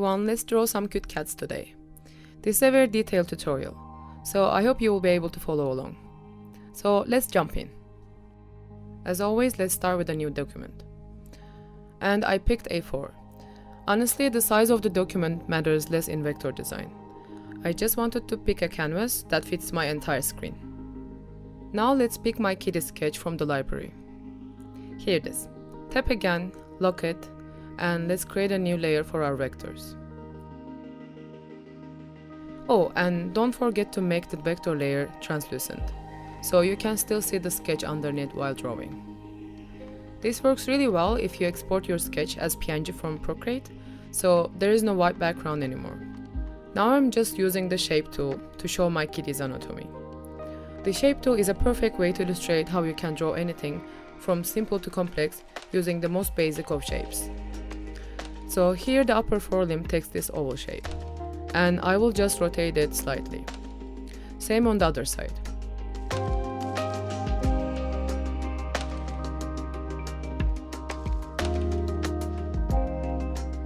everyone, let's draw some cute cats today. This is a very detailed tutorial, so I hope you will be able to follow along. So let's jump in. As always, let's start with a new document. And I picked A4. Honestly, the size of the document matters less in vector design. I just wanted to pick a canvas that fits my entire screen. Now let's pick my kitty sketch from the library. Here it is. Tap again, lock it, and let's create a new layer for our vectors. Oh, and don't forget to make the vector layer translucent, so you can still see the sketch underneath while drawing. This works really well if you export your sketch as PNG from Procreate, so there is no white background anymore. Now I'm just using the shape tool to show my kitty's anatomy. The shape tool is a perfect way to illustrate how you can draw anything from simple to complex using the most basic of shapes. So here the upper forelimb takes this oval shape, and I will just rotate it slightly. Same on the other side.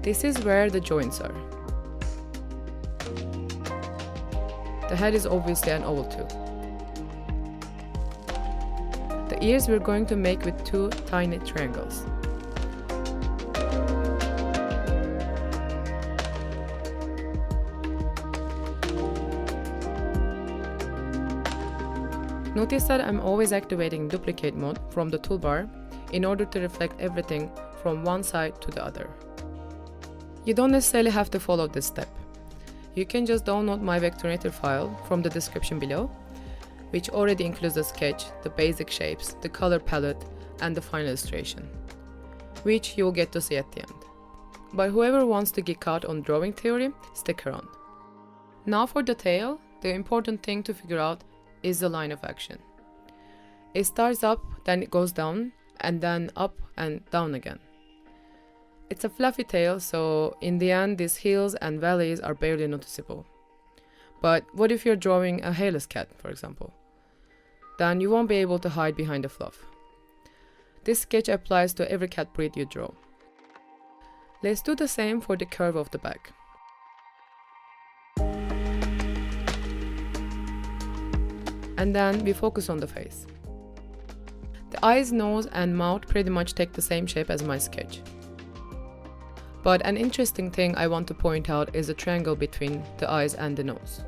This is where the joints are. The head is obviously an oval too. The ears we're going to make with two tiny triangles. Notice that I'm always activating duplicate mode from the toolbar in order to reflect everything from one side to the other. You don't necessarily have to follow this step. You can just download my vectornator file from the description below, which already includes the sketch, the basic shapes, the color palette, and the final illustration, which you will get to see at the end. But whoever wants to geek out on drawing theory, stick around. Now for the tail, the important thing to figure out is the line of action. It starts up, then it goes down, and then up and down again. It's a fluffy tail, so in the end these hills and valleys are barely noticeable. But what if you're drawing a hairless cat, for example? Then you won't be able to hide behind the fluff. This sketch applies to every cat breed you draw. Let's do the same for the curve of the back. And then we focus on the face. The eyes, nose, and mouth pretty much take the same shape as my sketch. But an interesting thing I want to point out is the triangle between the eyes and the nose.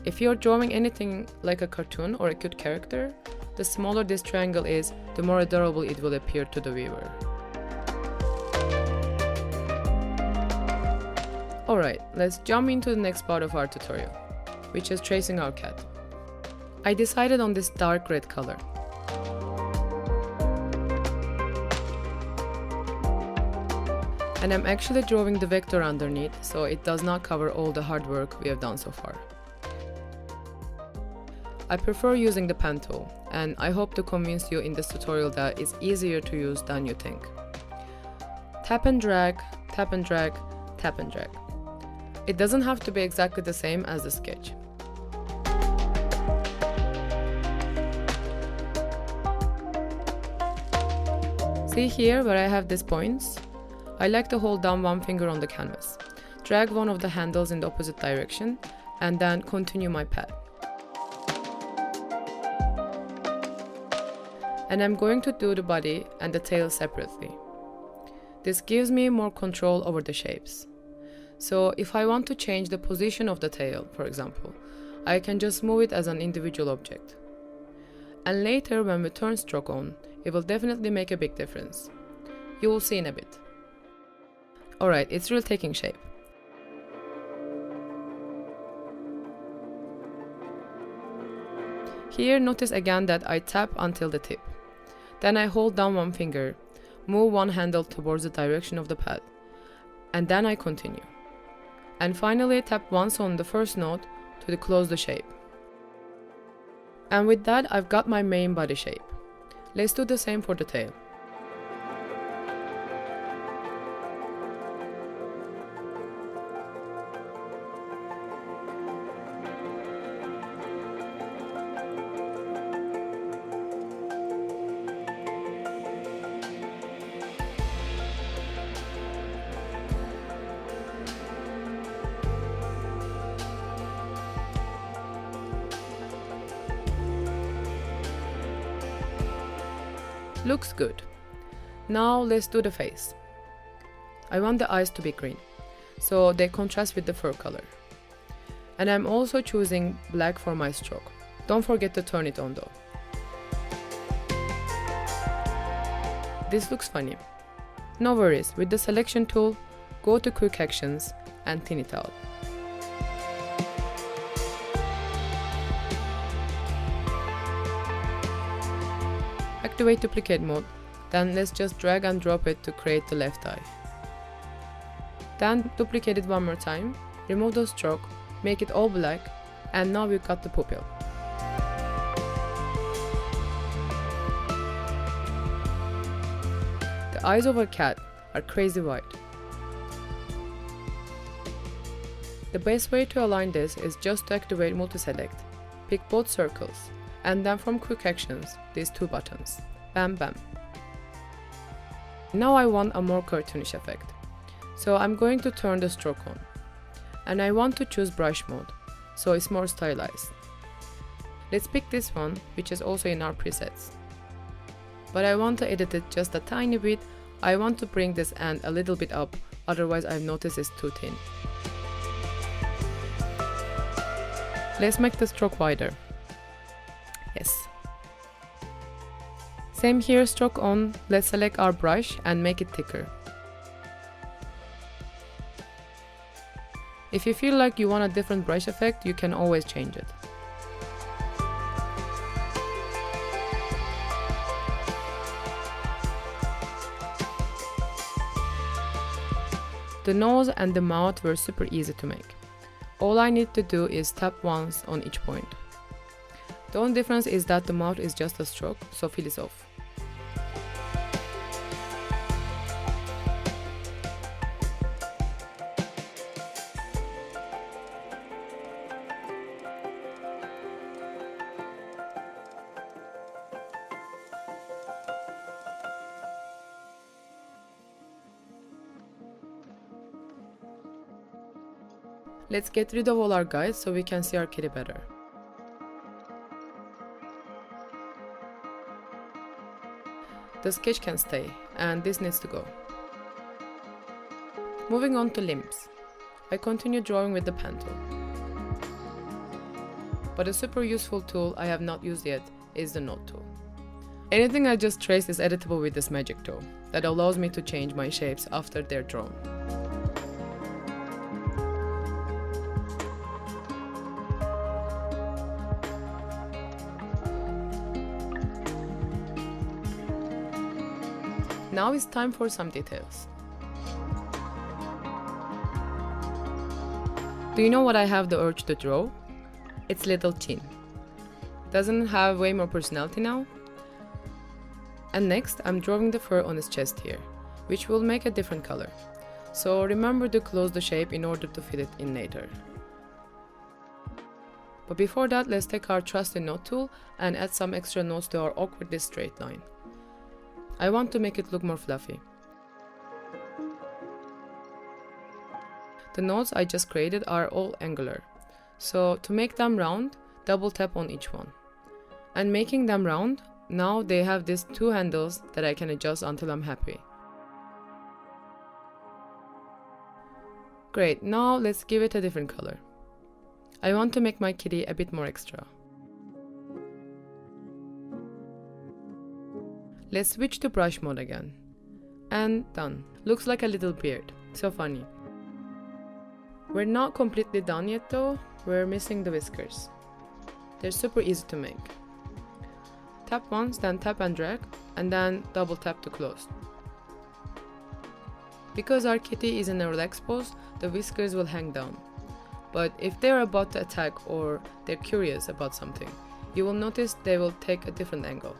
If you're drawing anything like a cartoon or a cute character, the smaller this triangle is, the more adorable it will appear to the viewer. Alright, let's jump into the next part of our tutorial, which is tracing our cat. I decided on this dark red color. And I'm actually drawing the vector underneath, so it does not cover all the hard work we have done so far. I prefer using the pen tool, and I hope to convince you in this tutorial that it's easier to use than you think. Tap and drag, tap and drag, tap and drag. It doesn't have to be exactly the same as the sketch. See here where I have these points? I like to hold down one finger on the canvas, drag one of the handles in the opposite direction, and then continue my path. And I'm going to do the body and the tail separately. This gives me more control over the shapes. So if I want to change the position of the tail, for example, I can just move it as an individual object. And later when we turn stroke on, it will definitely make a big difference. You will see in a bit. Alright, it's really taking shape. Here, notice again that I tap until the tip. Then I hold down one finger, move one handle towards the direction of the pad, and then I continue. And finally tap once on the first note to close the shape. And with that, I've got my main body shape. Let's do the same for the tail. Looks good. Now let's do the face. I want the eyes to be green, so they contrast with the fur color. And I'm also choosing black for my stroke. Don't forget to turn it on though. This looks funny. No worries, with the selection tool, go to quick actions and thin it out. Activate duplicate mode, then let's just drag and drop it to create the left eye. Then duplicate it one more time, remove the stroke, make it all black, and now we've got the pupil. The eyes of a cat are crazy white. The best way to align this is just to activate multi-select, pick both circles, and then from quick actions, these two buttons. Bam bam. Now I want a more cartoonish effect. So I'm going to turn the stroke on. And I want to choose brush mode, so it's more stylized. Let's pick this one, which is also in our presets. But I want to edit it just a tiny bit. I want to bring this end a little bit up, otherwise I've noticed it's too thin. Let's make the stroke wider. Yes. Same here, stroke on. Let's select our brush and make it thicker. If you feel like you want a different brush effect, you can always change it. The nose and the mouth were super easy to make. All I need to do is tap once on each point. The only difference is that the mouth is just a stroke, so fill it off. Let's get rid of all our guides so we can see our kitty better. The sketch can stay, and this needs to go. Moving on to limbs. I continue drawing with the pen tool. But a super useful tool I have not used yet is the node tool. Anything I just traced is editable with this magic tool that allows me to change my shapes after they're drawn. Now it's time for some details. Do you know what I have the urge to draw? Its little chin. Doesn't it have way more personality now? And next, I'm drawing the fur on its chest here, which will make a different color. So remember to close the shape in order to fit it in later. But before that, let's take our trusty node tool and add some extra nodes to our awkwardly straight line. I want to make it look more fluffy. The nodes I just created are all angular, so to make them round, double tap on each one. And making them round, now they have these two handles that I can adjust until I'm happy. Great, now let's give it a different color. I want to make my kitty a bit more extra. Let's switch to brush mode again. And done. Looks like a little beard. So funny. We're not completely done yet though. We're missing the whiskers. They're super easy to make. Tap once, then tap and drag, and then double tap to close. Because our kitty is in a relaxed pose, the whiskers will hang down. But if they're about to attack or they're curious about something, you will notice they will take a different angle.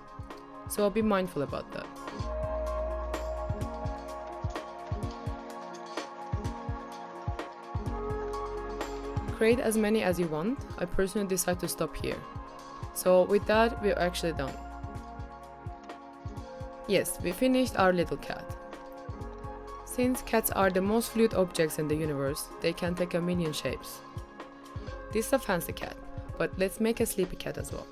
So be mindful about that. Create as many as you want. I personally decide to stop here. So with that, we're actually done. Yes, we finished our little cat. Since cats are the most fluid objects in the universe, they can take a million shapes. This is a fancy cat, but let's make a sleepy cat as well.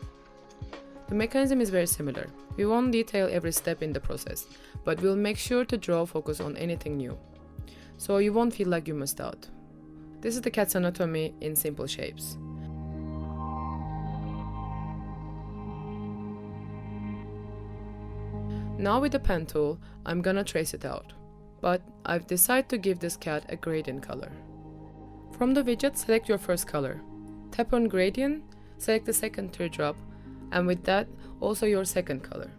The mechanism is very similar. We won't detail every step in the process, but we'll make sure to draw focus on anything new, so you won't feel like you missed out. This is the cat's anatomy in simple shapes. Now with the pen tool, I'm gonna trace it out, but I've decided to give this cat a gradient color. From the widget, select your first color. Tap on gradient, select the second teardrop, and with that, also your second color.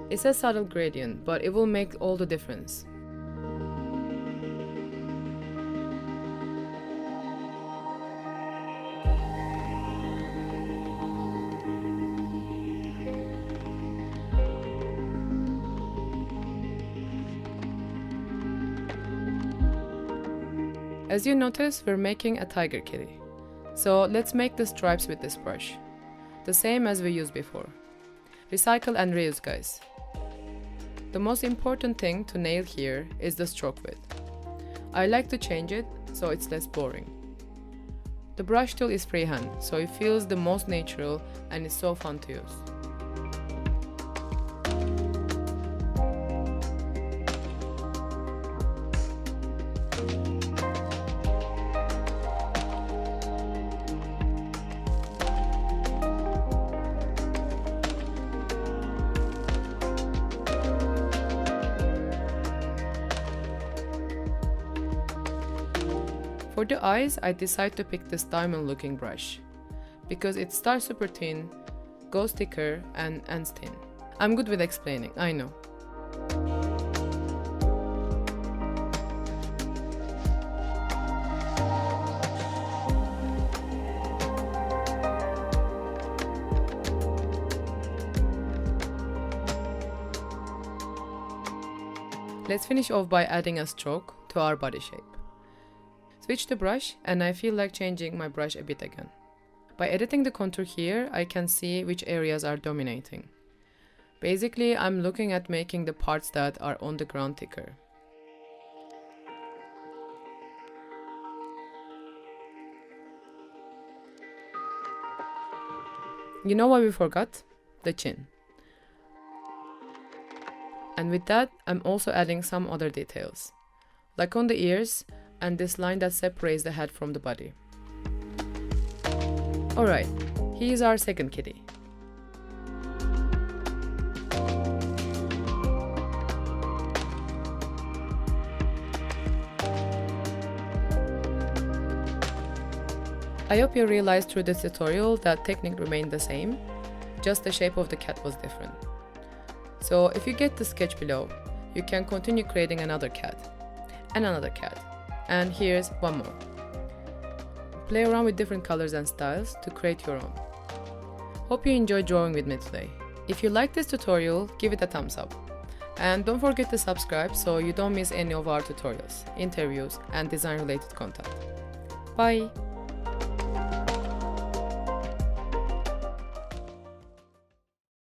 It's a subtle gradient, but it will make all the difference. As you notice, we're making a tiger kitty. So let's make the stripes with this brush. The same as we used before. Recycle and reuse, guys. The most important thing to nail here is the stroke width. I like to change it so it's less boring. The brush tool is freehand, so it feels the most natural and it's so fun to use. For the eyes, I decided to pick this diamond looking brush because it starts super thin, goes thicker and ends thin. I'm good with explaining, I know. Let's finish off by adding a stroke to our body shape. Switch the brush and I feel like changing my brush a bit again. By editing the contour here, I can see which areas are dominating. Basically, I'm looking at making the parts that are on the ground thicker. You know what we forgot? The chin. And with that, I'm also adding some other details, like on the ears, and this line that separates the head from the body. Alright, here's our second kitty. I hope you realized through this tutorial that technique remained the same, just the shape of the cat was different. So if you get the sketch below, you can continue creating another cat, and another cat. And here's one more. Play around with different colors and styles to create your own. Hope you enjoyed drawing with me today. If you like this tutorial, give it a thumbs up. And don't forget to subscribe so you don't miss any of our tutorials, interviews, and design related content. Bye!